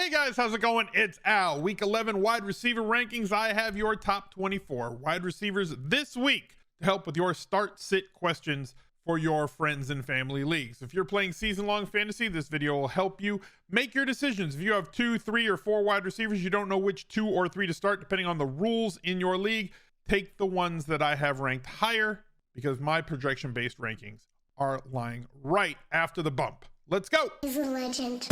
Hey guys, how's it going? It's Al. Week 11 wide receiver rankings. I have your top 24 wide receivers this week to help with your start sit questions for your friends and family leagues. If you're playing season-long fantasy, this video will help you make your decisions. If you have 2, 3, or 4 wide receivers, you don't know which 2 or 3 to start depending on the rules in your league, take the ones that I have ranked higher because my projection-based rankings are lying right after the bump. Let's go. He's a legend.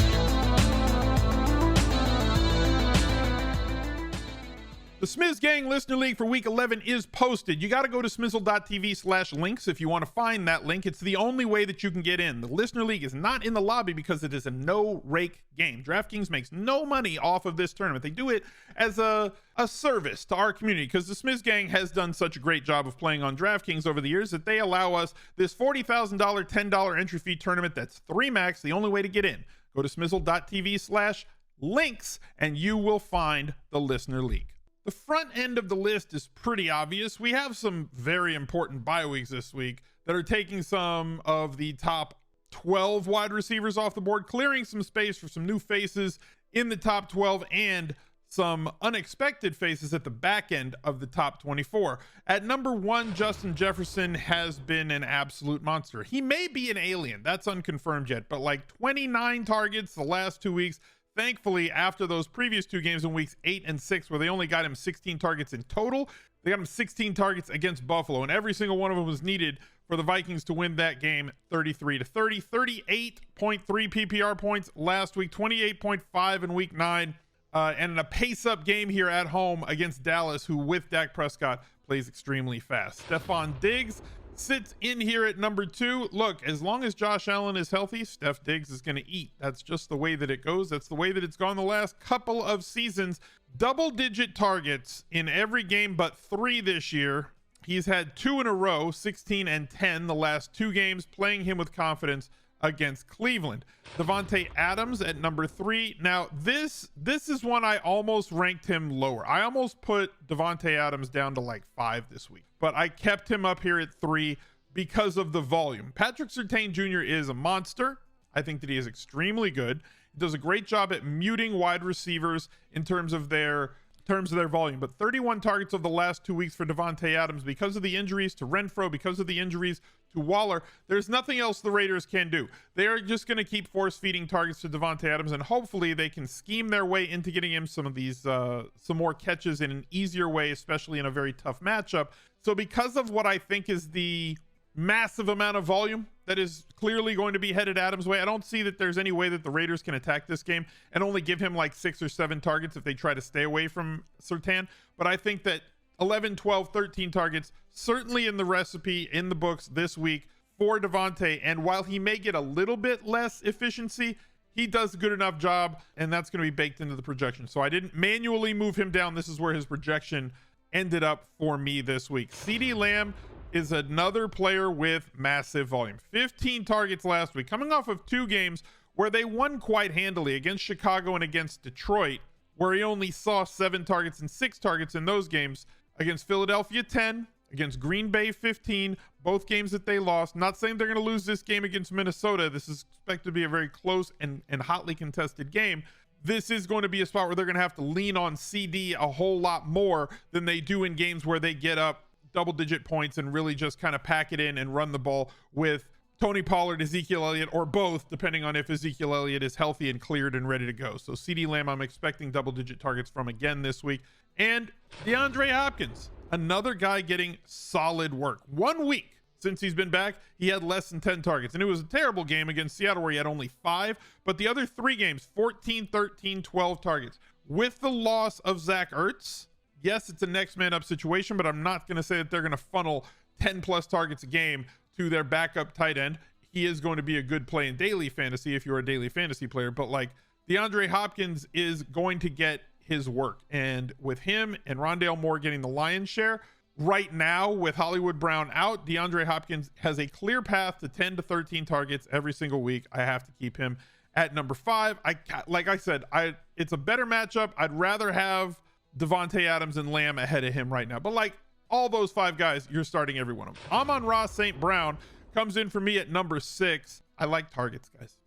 The Smiz Gang Listener League for Week 11 is posted. You got to go to smizzle.tv/links if you want to find that link. It's the only way that you can get in. The Listener League is not in the lobby because it is a no-rake game. DraftKings makes no money off of this tournament. They do it as a service to our community because the Smiz Gang has done such a great job of playing on DraftKings over the years that they allow us this $40,000 $10 entry fee tournament that's 3 max, the only way to get in. Go to smizzle.tv/links and you will find the Listener League. The front end of the list is pretty obvious. We have some very important bye weeks this week that are taking some of the top 12 wide receivers off the board, clearing some space for some new faces in the top 12 and some unexpected faces at the back end of the top 24. At number 1, Justin Jefferson has been an absolute monster. He may be an alien. That's unconfirmed yet, but like 29 targets the last 2 weeks. Thankfully, after those previous 2 games in weeks 8 and 6, where they only got him 16 targets in total, they got him 16 targets against Buffalo, and every single one of them was needed for the Vikings to win that game 33-30, 38.3 PPR points last week, 28.5 in week 9, and a pace-up game here at home against Dallas, who with Dak Prescott plays extremely fast. Jefferson Diggs sits in here at number 2. Look, as long as Josh Allen is healthy, Steph Diggs is going to eat. That's just the way that it goes. That's the way that it's gone the last couple of seasons. Double-digit targets in every game but 3 this year. He's had 2 in a row, 16 and 10 the last 2 games, playing him with confidence against Cleveland. Davante Adams at number 3. Now, this is one I almost ranked him lower. I almost put Davante Adams down to like 5 this week, but I kept him up here at 3 because of the volume. Patrick Surtain Jr. is a monster. I think that he is extremely good. He does a great job at muting wide receivers in terms of their volume, but 31 targets of the last 2 weeks for Davante Adams because of the injuries to Renfro, because of the injuries to Waller. There's nothing else the Raiders can do. They are just going to keep force feeding targets to Davante Adams, and hopefully they can scheme their way into getting him some of these some more catches in an easier way, especially in a very tough matchup. So because of what I think is the massive amount of volume that is clearly going to be headed Adams' way, I don't see that there's any way that the Raiders can attack this game and only give him like 6 or 7 targets if they try to stay away from Surtain. But I think that 11, 12, 13 targets certainly in the recipe, in the books this week for Davante. And while he may get a little bit less efficiency, he does a good enough job, and that's going to be baked into the projection. So I didn't manually move him down. This is where his projection ended up for me this week. CeeDee Lamb is another player with massive volume. 15 targets last week, coming off of 2 games where they won quite handily against Chicago and against Detroit, where he only saw 7 targets and 6 targets in those games. Against Philadelphia, 10. Against Green Bay, 15. Both games that they lost. Not saying they're going to lose this game against Minnesota. This is expected to be a very close and hotly contested game. This is going to be a spot where they're going to have to lean on CD a whole lot more than they do in games where they get up double-digit points and really just kind of pack it in and run the ball with Tony Pollard, Ezekiel Elliott, or both, depending on if Ezekiel Elliott is healthy and cleared and ready to go. So CeeDee Lamb, I'm expecting double-digit targets from again this week. And DeAndre Hopkins, another guy getting solid work. 1 week since he's been back, he had less than 10 targets. And it was a terrible game against Seattle where he had only 5. But the other 3 games, 14, 13, 12 targets. With the loss of Zach Ertz, yes, it's a next man up situation, but I'm not going to say that they're going to funnel 10 plus targets a game to their backup tight end. He is going to be a good play in daily fantasy if you're a daily fantasy player, but like DeAndre Hopkins is going to get his work. And with him and Rondale Moore getting the lion's share right now with Hollywood Brown out, DeAndre Hopkins has a clear path to 10 to 13 targets every single week. I have to keep him at number 5. Like I said, it's a better matchup. I'd rather have Davante Adams and Lamb ahead of him right now, but like all those 5 guys, you're starting every one of them. Amon-Ra St. Brown comes in for me at number 6. I like targets, guys.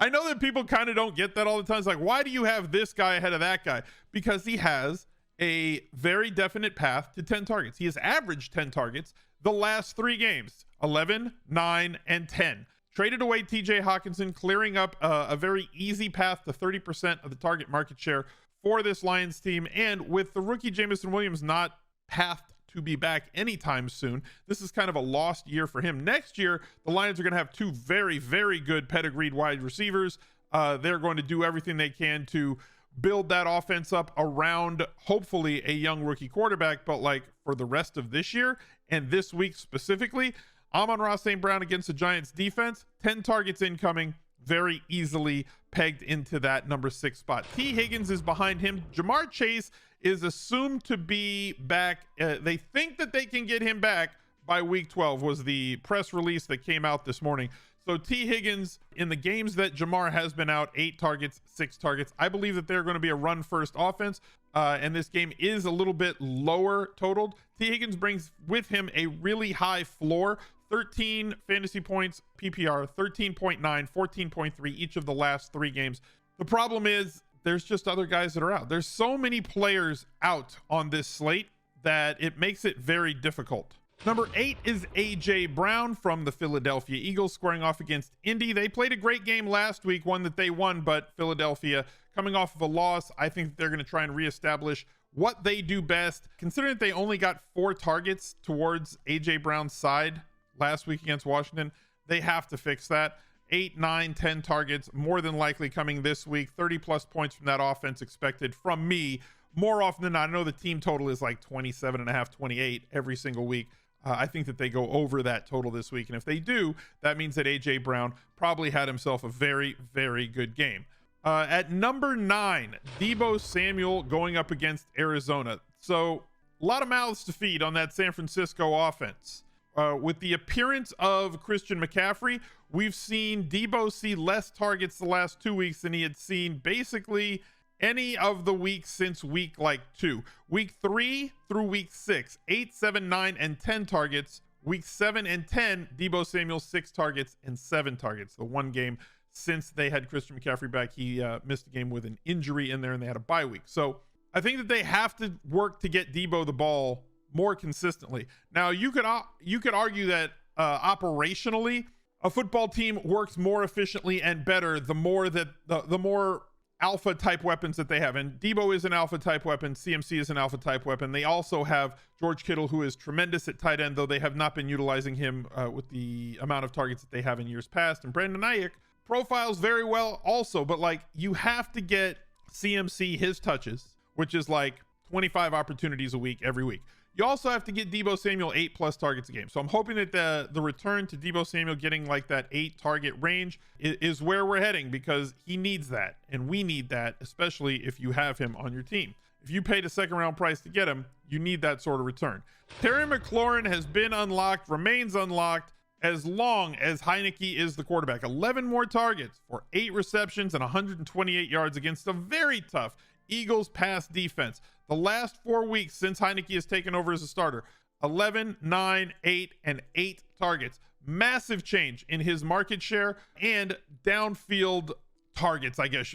I know that people kind of don't get that all the time. It's like, why do you have this guy ahead of that guy? Because he has a very definite path to 10 targets. He has averaged 10 targets the last 3 games, 11, 9, and 10. Traded away TJ Hawkinson, clearing up a very easy path to 30% of the target market share for this Lions team. And with the rookie Jameson Williams not pathed to be back anytime soon, this is kind of a lost year for him. Next year, the Lions are going to have 2 very, very good pedigreed wide receivers. They're going to do everything they can to build that offense up around hopefully a young rookie quarterback. But like for the rest of this year and this week specifically, Amon-Ra St. Brown against the Giants defense, 10 targets incoming, very easily pegged into that number 6 spot. T. Higgins is behind him. Jamar Chase is assumed to be back. They think that they can get him back by week 12 was the press release that came out this morning. So T. Higgins, in the games that Jamar has been out, 8 targets, 6 targets. I believe that they're going to be a run-first offense, and this game is a little bit lower totaled. T. Higgins brings with him a really high floor, 13 fantasy points PPR, 13.9, 14.3 each of the last 3 games. The problem is there's just other guys that are out. There's so many players out on this slate that it makes it very difficult. Number 8 is AJ Brown from the Philadelphia Eagles, squaring off against Indy. They played a great game last week, one that they won, but Philadelphia coming off of a loss. I think they're going to try and reestablish what they do best. Considering that they only got 4 targets towards AJ Brown's side last week against Washington, they have to fix that. 8, 9, 10 targets, more than likely coming this week. 30 plus points from that offense expected from me more often than not. I know the team total is like 27.5, 28 every single week. I think that they go over that total this week. And if they do, that means that AJ Brown probably had himself a very, very good game. At number 9, Deebo Samuel going up against Arizona. So a lot of mouths to feed on that San Francisco offense. With the appearance of Christian McCaffrey, we've seen Deebo see less targets the last 2 weeks than he had seen basically any of the weeks since week 2. Week 3 through week 6, 8, 7, 9, and 10 targets. Week 7 and 10, Deebo Samuel 6 targets and 7 targets. The one game since they had Christian McCaffrey back, he missed a game with an injury in there and they had a bye week. So I think that they have to work to get Deebo the ball more consistently. Now you could argue that operationally a football team works more efficiently and better the more that the more alpha type weapons that they have. And Deebo is an alpha type weapon. CMC is an alpha type weapon. They also have George Kittle, who is tremendous at tight end, though they have not been utilizing him with the amount of targets that they have in years past. And Brandon Ayuk profiles very well also, but like you have to get CMC his touches, which is like 25 opportunities a week every week. You also have to get Deebo Samuel 8+ targets a game. So I'm hoping that the return to Deebo Samuel getting like that 8 target range is where we're heading, because he needs that. And we need that, especially if you have him on your team. If you paid a 2nd round price to get him, you need that sort of return. Terry McLaurin has been unlocked, remains unlocked as long as Heineke is the quarterback. 11 more targets for 8 receptions and 128 yards against a very tough Eagles pass defense. The last 4 weeks since Heineke has taken over as a starter, 11, 9, 8, and 8 targets. Massive change in his market share and downfield targets, I guess.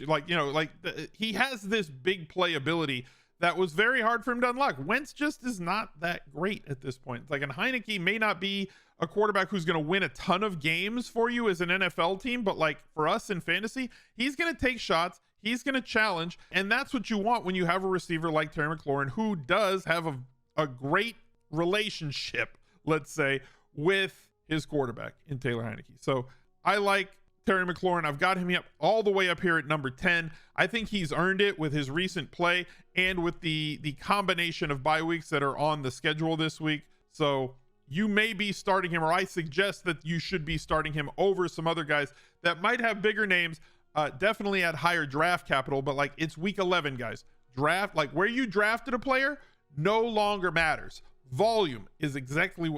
He has this big playability that was very hard for him to unlock. Wentz just is not that great at this point. Like, and Heineke may not be a quarterback who's going to win a ton of games for you as an NFL team, but like for us in fantasy, he's going to take shots. He's going to challenge, and that's what you want when you have a receiver like Terry McLaurin, who does have a great relationship, let's say, with his quarterback in Taylor Heineke. So I like Terry McLaurin. I've got him up all the way up here at number 10. I think he's earned it with his recent play and with the combination of bye weeks that are on the schedule this week. So you may be starting him, or I suggest that you should be starting him over some other guys that might have bigger names. Definitely at higher draft capital, but like it's week 11, guys. Draft, like where you drafted a player no longer matters. Volume is exactly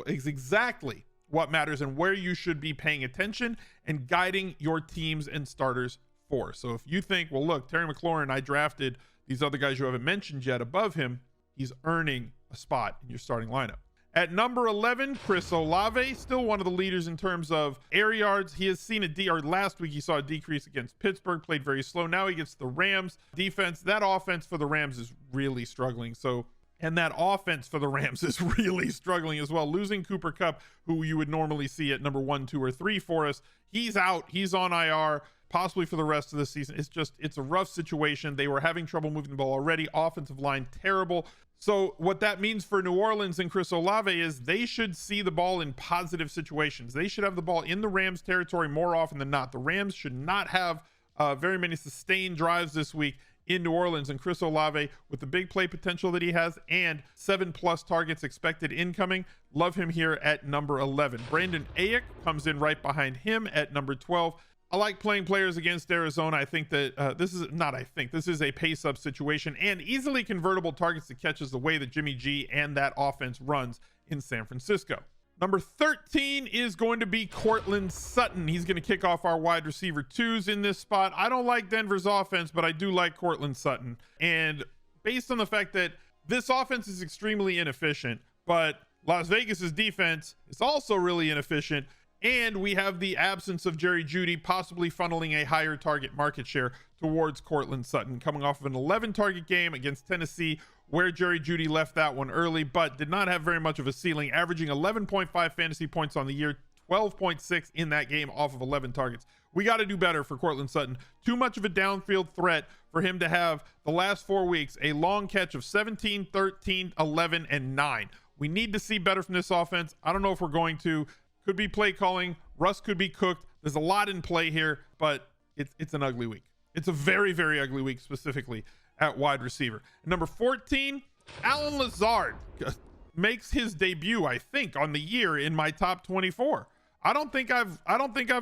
what matters, and where you should be paying attention and guiding your teams and starters for. So if you think, well, look, Terry McLaurin, I drafted these other guys you haven't mentioned yet above him, he's earning a spot in your starting lineup. At number 11, Chris Olave, still one of the leaders in terms of air yards. He has seen last week he saw a decrease against Pittsburgh, played very slow. Now he gets the Rams defense. That offense for the Rams is really struggling. And that offense for the Rams is really struggling as well. Losing Cooper Kupp, who you would normally see at number 1, 2, or 3 for us. He's out. He's on IR, possibly for the rest of the season. It's a rough situation. They were having trouble moving the ball already. Offensive line, terrible. So what that means for New Orleans and Chris Olave is they should see the ball in positive situations. They should have the ball in the Rams territory more often than not. The Rams should not have very many sustained drives this week in New Orleans, and Chris Olave, with the big play potential that he has and 7+ targets expected incoming, love him here at number 11. Brandon Ayuk comes in right behind him at number 12. I like playing players against Arizona. I think that this is a pace-up situation and easily convertible targets to catches the way that Jimmy G and that offense runs in San Francisco. Number 13 is going to be Courtland Sutton. He's going to kick off our wide receiver 2s in this spot. I don't like Denver's offense, but I do like Courtland Sutton. And based on the fact that this offense is extremely inefficient, but Las Vegas's defense is also really inefficient, and we have the absence of Jerry Jeudy possibly funneling a higher target market share towards Courtland Sutton, coming off of an 11 target game against Tennessee, where Jerry Jeudy left that one early, but did not have very much of a ceiling, averaging 11.5 fantasy points on the year, 12.6 in that game off of 11 targets. We got to do better for Courtland Sutton. Too much of a downfield threat for him to have the last 4 weeks, a long catch of 17, 13, 11, and 9. We need to see better from this offense. I don't know if we're going to. Could be play calling. Russ could be cooked. There's a lot in play here, but it's an ugly week. It's a very, very ugly week, specifically at wide receiver. Number 14, Allen Lazard makes his debut, I think, on the year in my top 24. I don't think I've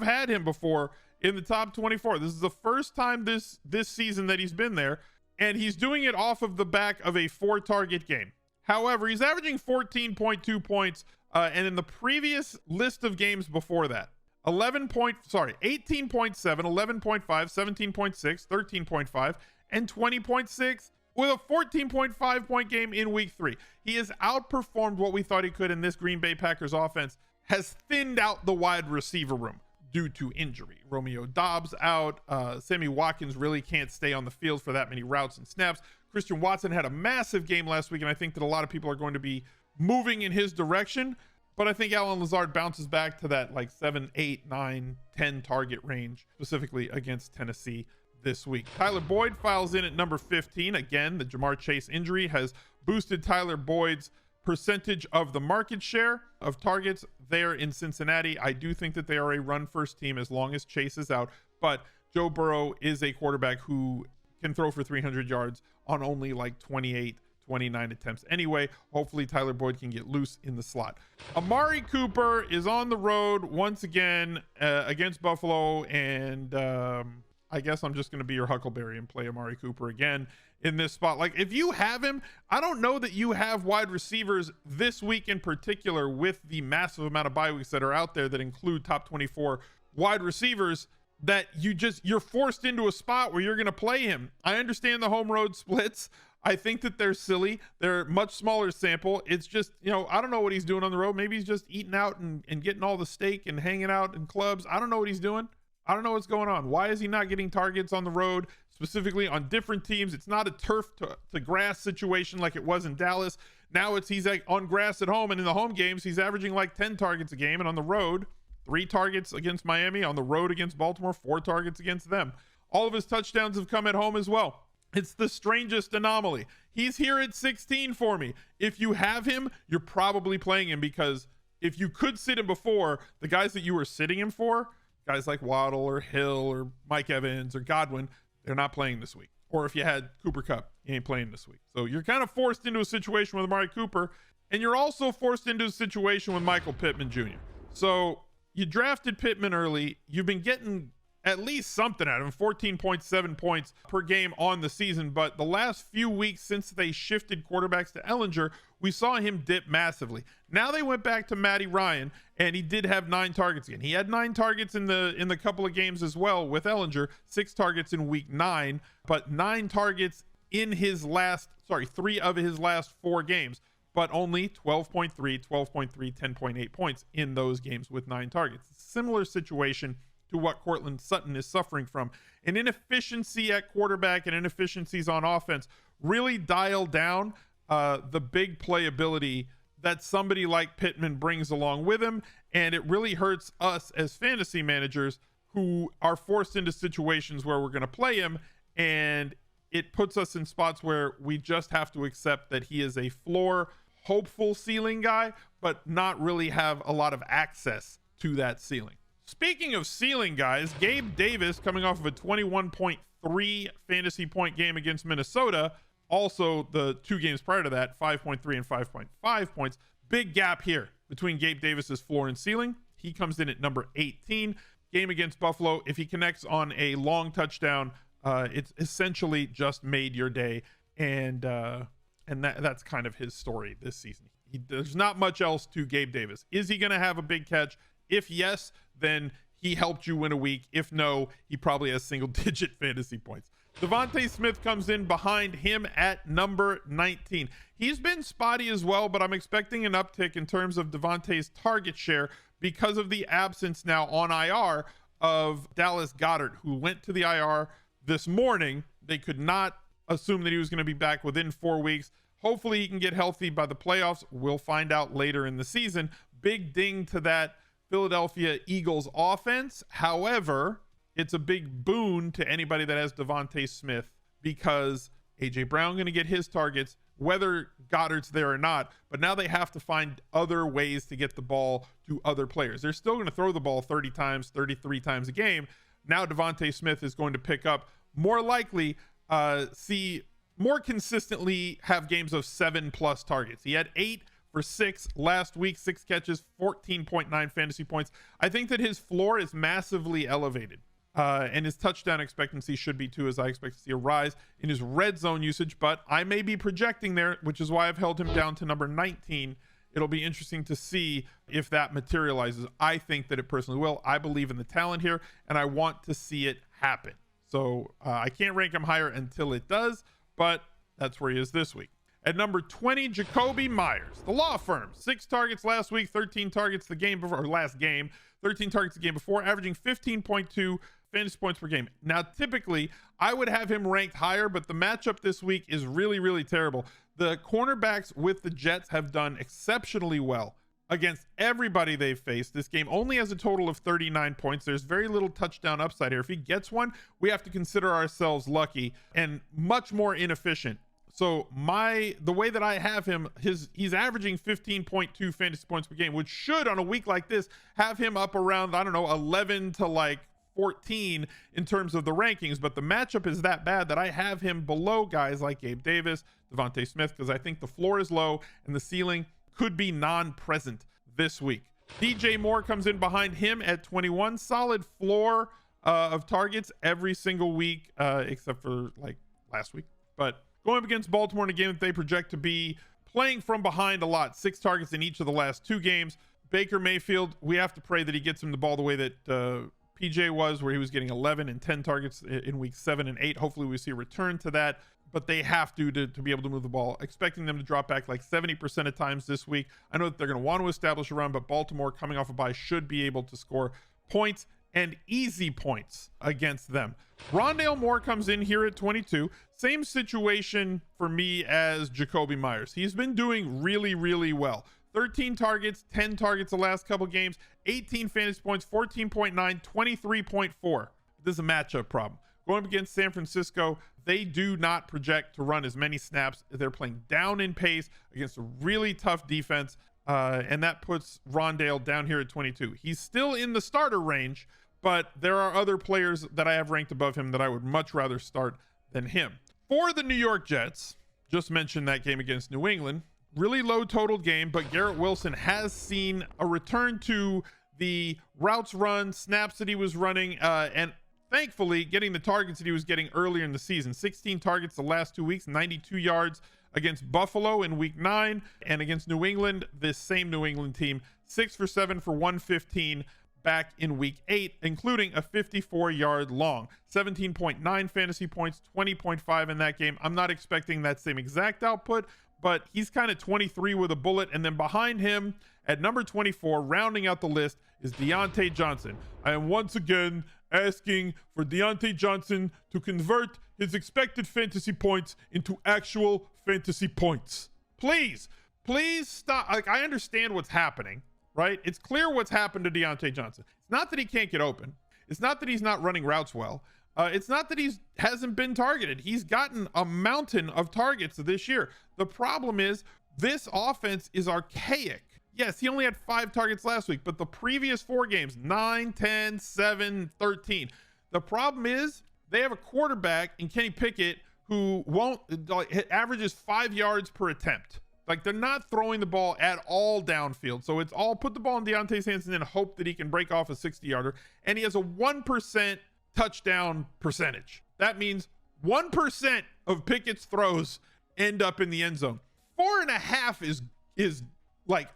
had him before in the top 24. This is the first time this season that he's been there, and he's doing it off of the back of a 4-target game. However, he's averaging 14.2 points, and in the previous list of games before that, 18.7, 11.5, 17.6, 13.5, and 20.6 with a 14.5 point game in week 3. He has outperformed what we thought he could, in this Green Bay Packers offense has thinned out the wide receiver room due to injury. Romeo Doubs out. Sammy Watkins really can't stay on the field for that many routes and snaps. Christian Watson had a massive game last week, and I think that a lot of people are going to be moving in his direction, but I think Allen Lazard bounces back to that like 7, 8, 9, 10 target range, specifically against Tennessee this week. Tyler Boyd files in at number 15. Again, the Jamar Chase injury has boosted Tyler Boyd's percentage of the market share of targets there in Cincinnati. I do think that they are a run-first team as long as Chase is out, but Joe Burrow is a quarterback who can throw for 300 yards on only like 29 attempts anyway. Hopefully Tyler Boyd can get loose in the slot. Amari Cooper is on the road once again against Buffalo, and I guess I'm just going to be your Huckleberry and play Amari Cooper again in this spot. Like, if you have him, I don't know that you have wide receivers this week in particular, with the massive amount of bye weeks that are out there that include top 24 wide receivers, that you're forced into a spot where you're going to play him. I understand the home road splits. I think that they're silly. They're much smaller sample. It's just, I don't know what he's doing on the road. Maybe he's just eating out and getting all the steak and hanging out in clubs. I don't know what he's doing. I don't know what's going on. Why is he not getting targets on the road, specifically on different teams? It's not a turf to grass situation like it was in Dallas. Now he's like on grass at home, and in the home games, he's averaging like 10 targets a game, and on the road, 3 targets against Miami, on the road against Baltimore, 4 targets against them. All of his touchdowns have come at home as well. It's the strangest anomaly. He's here at 16 for me. If you have him, you're probably playing him, because if you could sit him before, the guys that you were sitting him for, guys like Waddle or Hill or Mike Evans or Godwin, they're not playing this week. Or if you had Cooper Kupp, he ain't playing this week. So you're kind of forced into a situation with Amari Cooper, and you're also forced into a situation with Michael Pittman Jr. So you drafted Pittman early. You've been getting at least something out of him, 14.7 points per game on the season. But the last few weeks since they shifted quarterbacks to Ellinger, we saw him dip massively. Now they went back to Matty Ryan, and he did have 9 targets again. He had 9 targets in the couple of games as well with Ellinger, 6 targets in week 9, but 9 targets in his 3 of his last 4 games. but only 12.3, 12.3, 10.8 points in those games with 9 targets. Similar situation to what Cortland Sutton is suffering from. An inefficiency at quarterback and inefficiencies on offense really dial down the big playability that somebody like Pittman brings along with him, and it really hurts us as fantasy managers who are forced into situations where we're going to play him, and it puts us in spots where we just have to accept that he is a floor, hopeful ceiling guy, but not really have a lot of access to that ceiling. Speaking of ceiling guys, Gabe Davis, coming off of a 21.3 fantasy point game against Minnesota, also the 2 games prior to that, 5.3 and 5.5 points. Big gap here between Gabe Davis's floor and ceiling. He comes in at number 18. Game against Buffalo, if he connects on a long touchdown, it's essentially just made your day, and that's kind of his story this season. There's not much else to Gabe Davis. Is he going to have a big catch? If yes, then he helped you win a week. If no, he probably has single-digit fantasy points. Devontae Smith comes in behind him at number 19. He's been spotty as well, but I'm expecting an uptick in terms of Devontae's target share because of the absence now on IR of Dallas Goedert, who went to the IR this morning. They could not assume that he was going to be back within 4 weeks. Hopefully he can get healthy by the playoffs. We'll find out later in the season. Big ding to that Philadelphia Eagles offense. However, it's a big boon to anybody that has Devontae Smith because AJ Brown going to get his targets, whether Goddard's there or not. But now they have to find other ways to get the ball to other players. They're still going to throw the ball 30 times, 33 times a game. Now Devontae Smith is going to pick up, more likely see more consistently have games of 7+ targets. He had 8 for 6 last week, 6 catches, 14.9 fantasy points. I think that his floor is massively elevated. And his touchdown expectancy should be too, as I expect to see a rise in his red zone usage, but I may be projecting there, which is why I've held him down to number 19. It'll be interesting to see if that materializes. I think that it personally will. I believe in the talent here, and I want to see it happen. So I can't rank him higher until it does, but that's where he is this week. At number 20, Jacoby Myers, the law firm. 6 targets last week, 13 targets the game before, or last game, 13 targets the game before, averaging 15.2 fantasy points per game. Now, typically, I would have him ranked higher, but the matchup this week is really, really terrible. The cornerbacks with the Jets have done exceptionally well against everybody they've faced. This game only has a total of 39 points. There's very little touchdown upside here. If he gets one, we have to consider ourselves lucky and much more inefficient. So the way that I have him, he's averaging 15.2 fantasy points per game, which should on a week like this have him up around, I don't know, 11 to like 14 in terms of the rankings, but the matchup is that bad that I have him below guys like Gabe Davis, Devontae Smith, because I think the floor is low and the ceiling could be non-present this week. DJ Moore comes in behind him at 21. Solid floor of targets every single week, except for like last week. But going up against Baltimore in a game that they project to be playing from behind a lot, 6 targets in each of the last 2 games. Baker Mayfield, we have to pray that he gets him the ball the way that PJ was, where he was getting 11 and 10 targets in week 7 and 8. Hopefully we see a return to that, but they have to be able to move the ball. Expecting them to drop back like 70% of times this week. I know that they're going to want to establish a run, but Baltimore, coming off a bye, should be able to score points and easy points against them. Rondale Moore comes in here at 22. Same situation for me as Jacoby Myers. He's been doing really, really well. 13 targets, 10 targets the last couple games, 18 fantasy points, 14.9, 23.4. This is a matchup problem. Going up against San Francisco, they do not project to run as many snaps. They're playing down in pace against a really tough defense, and that puts Rondale down here at 22. He's still in the starter range, but there are other players that I have ranked above him that I would much rather start than him. For the New York Jets, just mentioned that game against New England. Really low total game, but Garrett Wilson has seen a return to the routes run, snaps that he was running, and thankfully getting the targets that he was getting earlier in the season. 16 targets the last 2 weeks, 92 yards against Buffalo in week 9, and against New England, this same New England team, 6 for 7 for 115. back in week 8, including a 54-yard long, 17.9 fantasy points, 20.5 in that game. I'm not expecting that same exact output, but he's kind of 23 with a bullet. And then behind him at number 24, rounding out the list, is Deontay Johnson. I am once again asking for Deontay Johnson to convert his expected fantasy points into actual fantasy points. Please stop. Like, I understand what's happening, right? It's clear what's happened to Deontay Johnson. It's not that he can't get open. It's not that he's not running routes well. It's not that hasn't been targeted. He's gotten a mountain of targets this year. The problem is this offense is archaic. Yes, he only had 5 targets last week, but the previous 4 games, 9, 10, 7, 13. The problem is they have a quarterback in Kenny Pickett who averages 5 yards per attempt. Like, they're not throwing the ball at all downfield. So it's all put the ball in Deontay's hands and then hope that he can break off a 60-yarder. And he has a 1% touchdown percentage. That means 1% of Pickett's throws end up in the end zone. 4.5 is like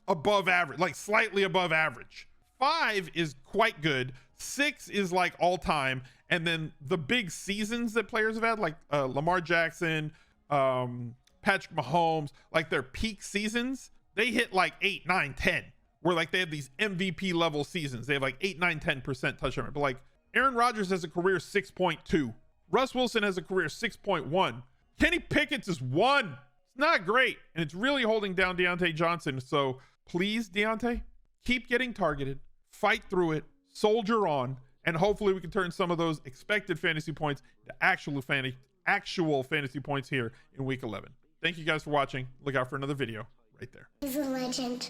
above average, like slightly above average. 5 is quite good. 6 is like all time. And then the big seasons that players have had, like Lamar Jackson, Patrick Mahomes, like their peak seasons, they hit like 8, 9, 10, where like they have these MVP level seasons. They have like 8, 9, 10% touchdown rate. But like Aaron Rodgers has a career 6.2. Russ Wilson has a career 6.1. Kenny Pickett's is 1. It's not great. And it's really holding down Deontay Johnson. So please, Deontay, keep getting targeted, fight through it, soldier on, and hopefully we can turn some of those expected fantasy points to actual fantasy points here in week 11. Thank you guys for watching. Look out for another video right there. He's a legend.